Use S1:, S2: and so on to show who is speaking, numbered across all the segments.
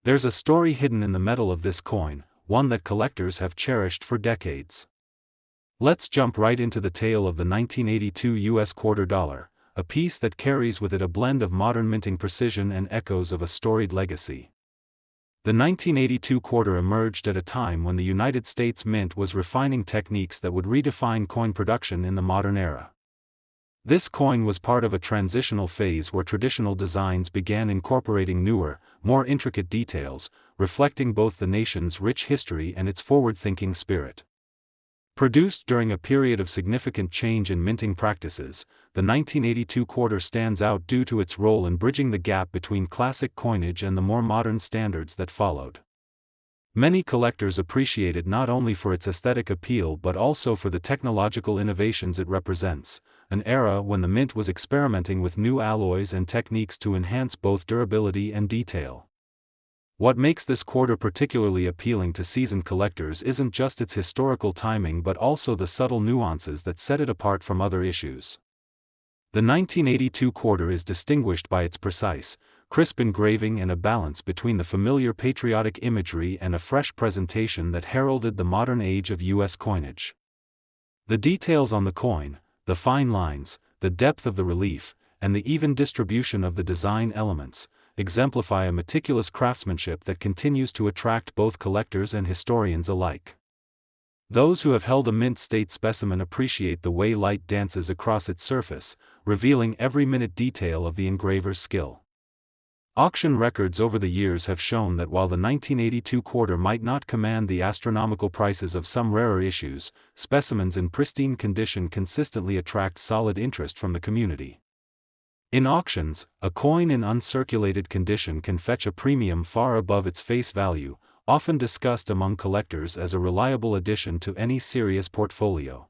S1: There's a story hidden in the metal of this coin, one that collectors have cherished for decades. Let's jump right into the tale of the 1982 US quarter dollar, a piece that carries with it a blend of modern minting precision and echoes of a storied legacy. The 1982 quarter emerged at a time when the United States Mint was refining techniques that would redefine coin production in the modern era. This coin was part of a transitional phase where traditional designs began incorporating newer, more intricate details, reflecting both the nation's rich history and its forward-thinking spirit. Produced during a period of significant change in minting practices, the 1982 quarter stands out due to its role in bridging the gap between classic coinage and the more modern standards that followed. Many collectors appreciate it not only for its aesthetic appeal but also for the technological innovations it represents, an era when the mint was experimenting with new alloys and techniques to enhance both durability and detail. What makes this quarter particularly appealing to seasoned collectors isn't just its historical timing but also the subtle nuances that set it apart from other issues. The 1982 quarter is distinguished by its precise, crisp engraving and a balance between the familiar patriotic imagery and a fresh presentation that heralded the modern age of U.S. coinage. The details on the coin, the fine lines, the depth of the relief, and the even distribution of the design elements, exemplify a meticulous craftsmanship that continues to attract both collectors and historians alike. Those who have held a mint state specimen appreciate the way light dances across its surface, revealing every minute detail of the engraver's skill. Auction records over the years have shown that while the 1982 quarter might not command the astronomical prices of some rarer issues, specimens in pristine condition consistently attract solid interest from the community. In auctions, a coin in uncirculated condition can fetch a premium far above its face value, often discussed among collectors as a reliable addition to any serious portfolio.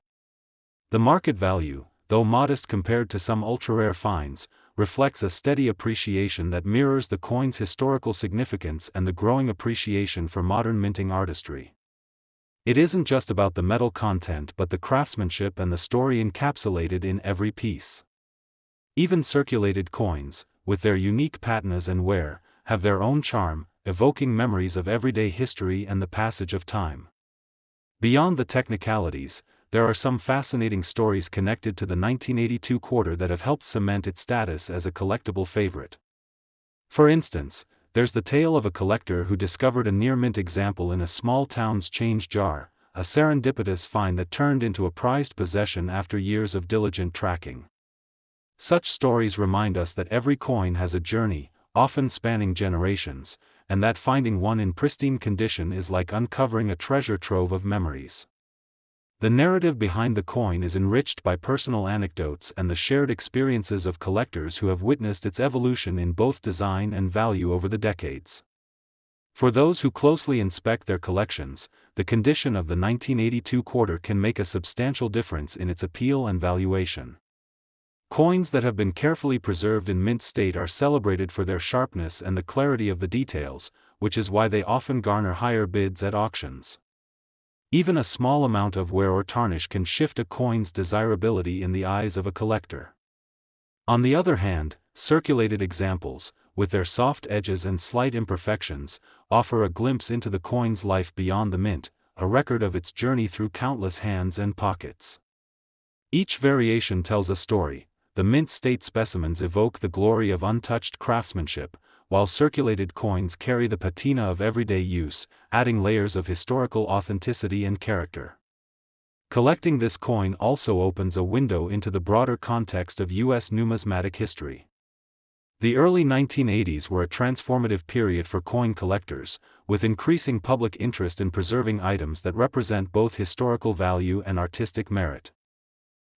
S1: The market value, though modest compared to some ultra-rare finds, reflects a steady appreciation that mirrors the coin's historical significance and the growing appreciation for modern minting artistry. It isn't just about the metal content but the craftsmanship and the story encapsulated in every piece. Even circulated coins, with their unique patinas and wear, have their own charm, evoking memories of everyday history and the passage of time. Beyond the technicalities, there are some fascinating stories connected to the 1982 quarter that have helped cement its status as a collectible favorite. For instance, there's the tale of a collector who discovered a near-mint example in a small town's change jar, a serendipitous find that turned into a prized possession after years of diligent tracking. Such stories remind us that every coin has a journey, often spanning generations, and that finding one in pristine condition is like uncovering a treasure trove of memories. The narrative behind the coin is enriched by personal anecdotes and the shared experiences of collectors who have witnessed its evolution in both design and value over the decades. For those who closely inspect their collections, the condition of the 1982 quarter can make a substantial difference in its appeal and valuation. Coins that have been carefully preserved in mint state are celebrated for their sharpness and the clarity of the details, which is why they often garner higher bids at auctions. Even a small amount of wear or tarnish can shift a coin's desirability in the eyes of a collector. On the other hand, circulated examples, with their soft edges and slight imperfections, offer a glimpse into the coin's life beyond the mint, a record of its journey through countless hands and pockets. Each variation tells a story. The mint state specimens evoke the glory of untouched craftsmanship, while circulated coins carry the patina of everyday use, adding layers of historical authenticity and character. Collecting this coin also opens a window into the broader context of U.S. numismatic history. The early 1980s were a transformative period for coin collectors, with increasing public interest in preserving items that represent both historical value and artistic merit.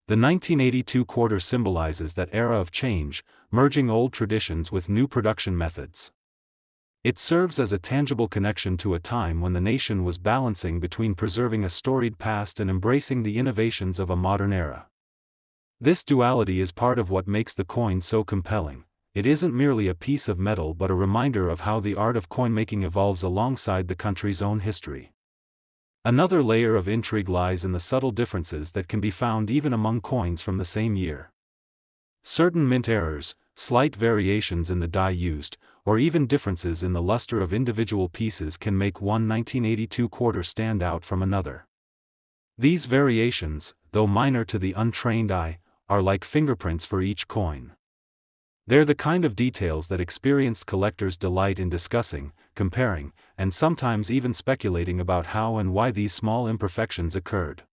S1: The 1982 quarter symbolizes that era of change, merging old traditions with new production methods. It serves as a tangible connection to a time when the nation was balancing between preserving a storied past and embracing the innovations of a modern era. This duality is part of what makes the coin so compelling. It isn't merely a piece of metal but a reminder of how the art of coin-making evolves alongside the country's own history. Another layer of intrigue lies in the subtle differences that can be found even among coins from the same year. Certain mint errors, slight variations in the die used, or even differences in the luster of individual pieces can make one 1982 quarter stand out from another. These variations, though minor to the untrained eye, are like fingerprints for each coin. They're the kind of details that experienced collectors delight in discussing, comparing, and sometimes even speculating about how and why these small imperfections occurred.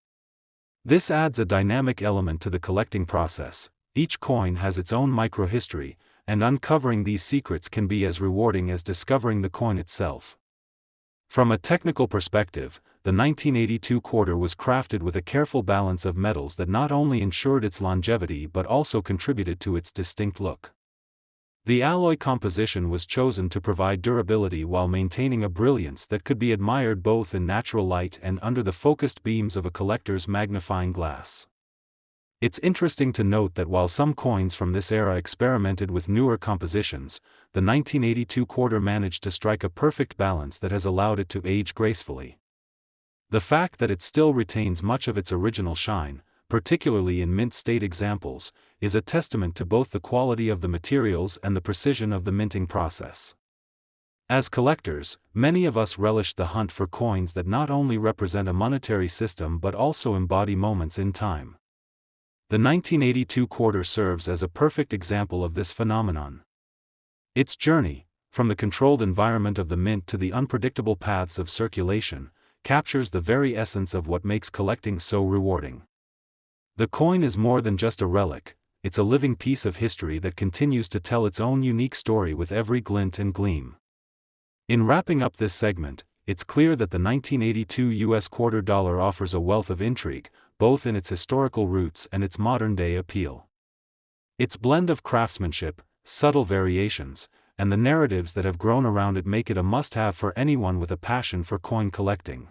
S1: This adds a dynamic element to the collecting process. Each coin has its own microhistory, and uncovering these secrets can be as rewarding as discovering the coin itself. From a technical perspective, the 1982 quarter was crafted with a careful balance of metals that not only ensured its longevity but also contributed to its distinct look. The alloy composition was chosen to provide durability while maintaining a brilliance that could be admired both in natural light and under the focused beams of a collector's magnifying glass. It's interesting to note that while some coins from this era experimented with newer compositions, the 1982 quarter managed to strike a perfect balance that has allowed it to age gracefully. The fact that it still retains much of its original shine, particularly in mint state examples, is a testament to both the quality of the materials and the precision of the minting process. As collectors, many of us relish the hunt for coins that not only represent a monetary system but also embody moments in time. The 1982 quarter serves as a perfect example of this phenomenon. Its journey, from the controlled environment of the mint to the unpredictable paths of circulation, captures the very essence of what makes collecting so rewarding. The coin is more than just a relic, it's a living piece of history that continues to tell its own unique story with every glint and gleam. In wrapping up this segment, it's clear that the 1982 US quarter dollar offers a wealth of intrigue, both in its historical roots and its modern-day appeal. Its blend of craftsmanship, subtle variations, and the narratives that have grown around it make it a must-have for anyone with a passion for coin collecting.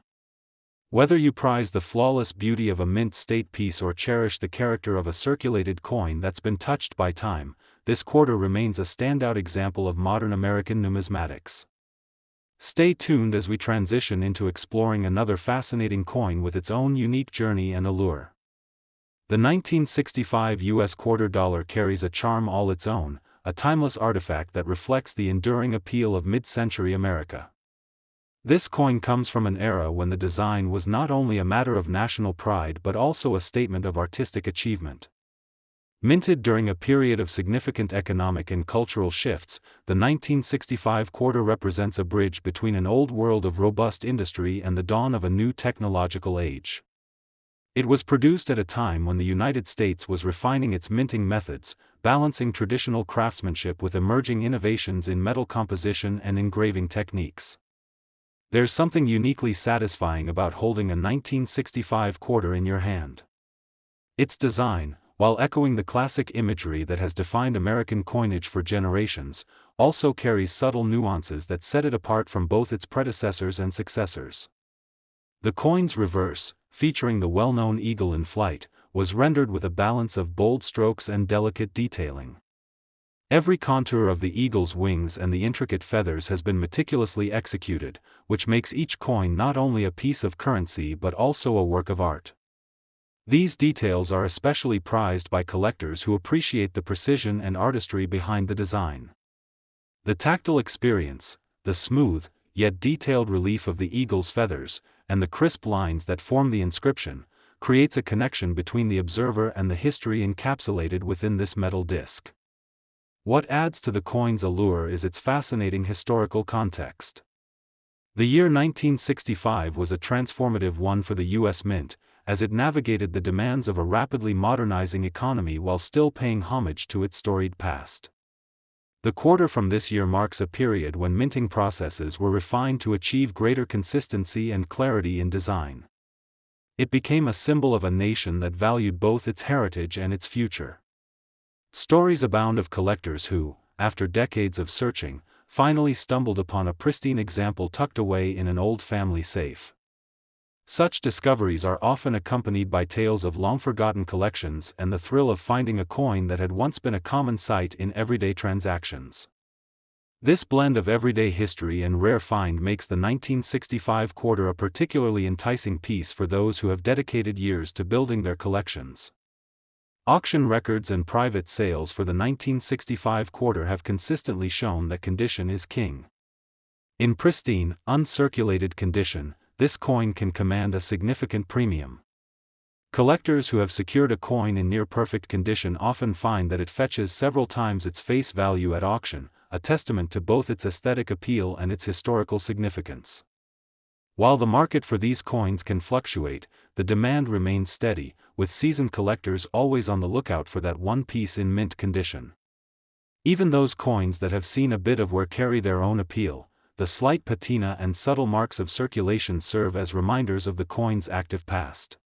S1: Whether you prize the flawless beauty of a mint state piece or cherish the character of a circulated coin that's been touched by time, this quarter remains a standout example of modern American numismatics. Stay tuned as we transition into exploring another fascinating coin with its own unique journey and allure. The 1965 US quarter dollar carries a charm all its own, a timeless artifact that reflects the enduring appeal of mid-century America. This coin comes from an era when the design was not only a matter of national pride but also a statement of artistic achievement. Minted during a period of significant economic and cultural shifts, the 1965 quarter represents a bridge between an old world of robust industry and the dawn of a new technological age. It was produced at a time when the United States was refining its minting methods, balancing traditional craftsmanship with emerging innovations in metal composition and engraving techniques. There's something uniquely satisfying about holding a 1965 quarter in your hand. Its design, while echoing the classic imagery that has defined American coinage for generations, also carries subtle nuances that set it apart from both its predecessors and successors. The coin's reverse, featuring the well-known eagle in flight, was rendered with a balance of bold strokes and delicate detailing. Every contour of the eagle's wings and the intricate feathers has been meticulously executed, which makes each coin not only a piece of currency but also a work of art. These details are especially prized by collectors who appreciate the precision and artistry behind the design. The tactile experience, the smooth, yet detailed relief of the eagle's feathers, and the crisp lines that form the inscription, creates a connection between the observer and the history encapsulated within this metal disc. What adds to the coin's allure is its fascinating historical context. The year 1965 was a transformative one for the U.S. Mint, as it navigated the demands of a rapidly modernizing economy while still paying homage to its storied past. The quarter from this year marks a period when minting processes were refined to achieve greater consistency and clarity in design. It became a symbol of a nation that valued both its heritage and its future. Stories abound of collectors who, after decades of searching, finally stumbled upon a pristine example tucked away in an old family safe. Such discoveries are often accompanied by tales of long-forgotten collections and the thrill of finding a coin that had once been a common sight in everyday transactions. This blend of everyday history and rare find makes the 1965 quarter a particularly enticing piece for those who have dedicated years to building their collections. Auction records and private sales for the 1965 quarter have consistently shown that condition is king. In pristine, uncirculated condition, this coin can command a significant premium. Collectors who have secured a coin in near-perfect condition often find that it fetches several times its face value at auction, a testament to both its aesthetic appeal and its historical significance. While the market for these coins can fluctuate, the demand remains steady, with seasoned collectors always on the lookout for that one piece in mint condition. Even those coins that have seen a bit of wear carry their own appeal. The slight patina and subtle marks of circulation serve as reminders of the coin's active past.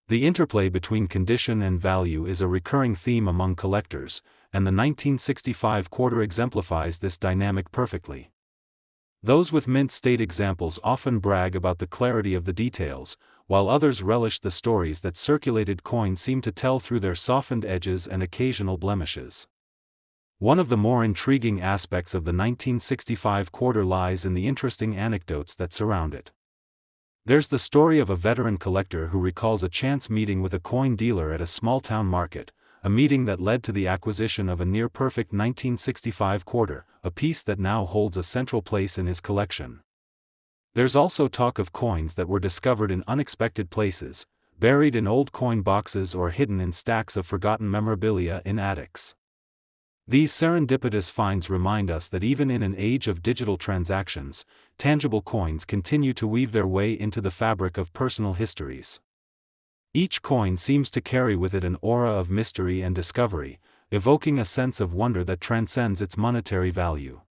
S1: The interplay between condition and value is a recurring theme among collectors, and the 1965 quarter exemplifies this dynamic perfectly. Those with mint state examples often brag about the clarity of the details, while others relish the stories that circulated coins seem to tell through their softened edges and occasional blemishes. One of the more intriguing aspects of the 1965 quarter lies in the interesting anecdotes that surround it. There's the story of a veteran collector who recalls a chance meeting with a coin dealer at a small-town market, a meeting that led to the acquisition of a near-perfect 1965 quarter, a piece that now holds a central place in his collection. There's also talk of coins that were discovered in unexpected places, buried in old coin boxes or hidden in stacks of forgotten memorabilia in attics. These serendipitous finds remind us that even in an age of digital transactions, tangible coins continue to weave their way into the fabric of personal histories. Each coin seems to carry with it an aura of mystery and discovery, evoking a sense of wonder that transcends its monetary value.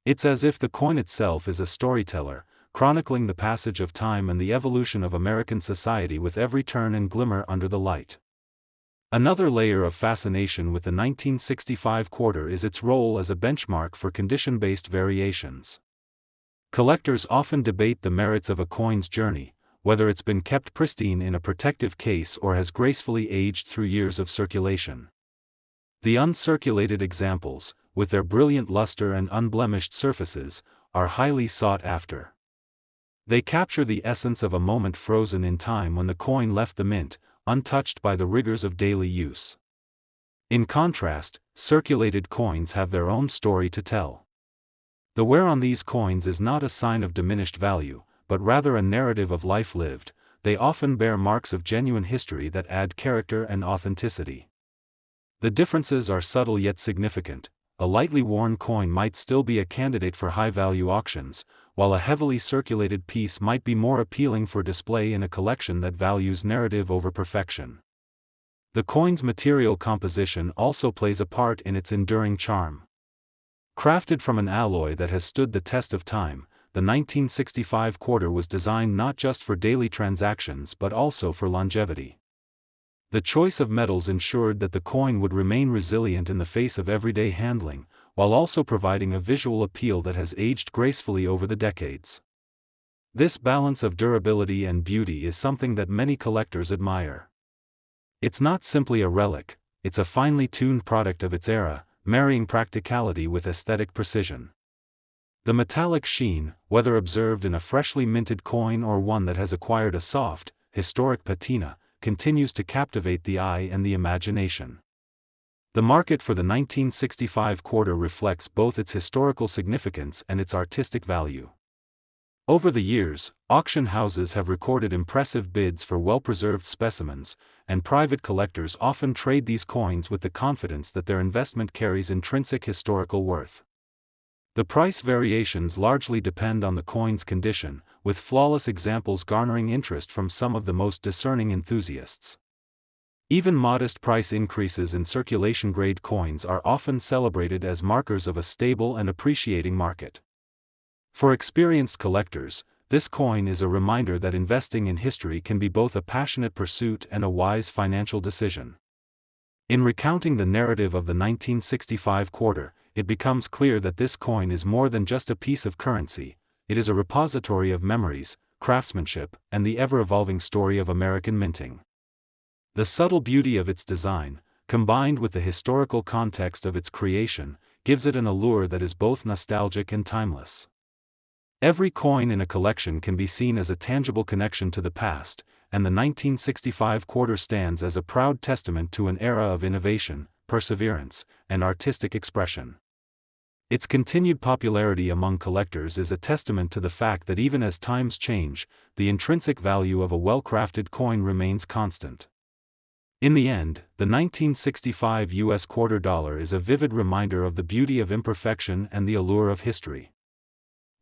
S1: It's as if the coin itself is a storyteller, chronicling the passage of time and the evolution of American society with every turn and glimmer under the light. Another layer of fascination with the 1965 quarter is its role as a benchmark for condition-based variations. Collectors often debate the merits of a coin's journey, whether it's been kept pristine in a protective case or has gracefully aged through years of circulation. The uncirculated examples, with their brilliant luster and unblemished surfaces, are highly sought after. They capture the essence of a moment frozen in time when the coin left the mint, untouched by the rigors of daily use. In contrast, circulated coins have their own story to tell. The wear on these coins is not a sign of diminished value, but rather a narrative of life lived. They often bear marks of genuine history that add character and authenticity. The differences are subtle yet significant. A lightly worn coin might still be a candidate for high-value auctions, while a heavily circulated piece might be more appealing for display in a collection that values narrative over perfection. The coin's material composition also plays a part in its enduring charm. Crafted from an alloy that has stood the test of time, the 1965 quarter was designed not just for daily transactions but also for longevity. The choice of metals ensured that the coin would remain resilient in the face of everyday handling, while also providing a visual appeal that has aged gracefully over the decades. This balance of durability and beauty is something that many collectors admire. It's not simply a relic, it's a finely tuned product of its era, marrying practicality with aesthetic precision. The metallic sheen, whether observed in a freshly minted coin or one that has acquired a soft, historic patina, continues to captivate the eye and the imagination. The market for the 1965 quarter reflects both its historical significance and its artistic value. Over the years, auction houses have recorded impressive bids for well-preserved specimens, and private collectors often trade these coins with the confidence that their investment carries intrinsic historical worth. The price variations largely depend on the coin's condition, with flawless examples garnering interest from some of the most discerning enthusiasts. Even modest price increases in circulation-grade coins are often celebrated as markers of a stable and appreciating market. For experienced collectors, this coin is a reminder that investing in history can be both a passionate pursuit and a wise financial decision. In recounting the narrative of the 1965 quarter, it becomes clear that this coin is more than just a piece of currency. It is a repository of memories, craftsmanship, and the ever-evolving story of American minting. The subtle beauty of its design, combined with the historical context of its creation, gives it an allure that is both nostalgic and timeless. Every coin in a collection can be seen as a tangible connection to the past, and the 1965 quarter stands as a proud testament to an era of innovation, perseverance, and artistic expression. Its continued popularity among collectors is a testament to the fact that even as times change, the intrinsic value of a well-crafted coin remains constant. In the end, the 1965 U.S. quarter dollar is a vivid reminder of the beauty of imperfection and the allure of history.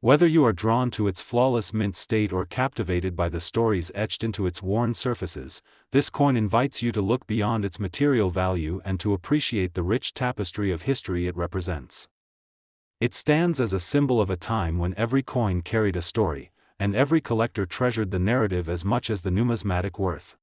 S1: Whether you are drawn to its flawless mint state or captivated by the stories etched into its worn surfaces, this coin invites you to look beyond its material value and to appreciate the rich tapestry of history it represents. It stands as a symbol of a time when every coin carried a story, and every collector treasured the narrative as much as the numismatic worth.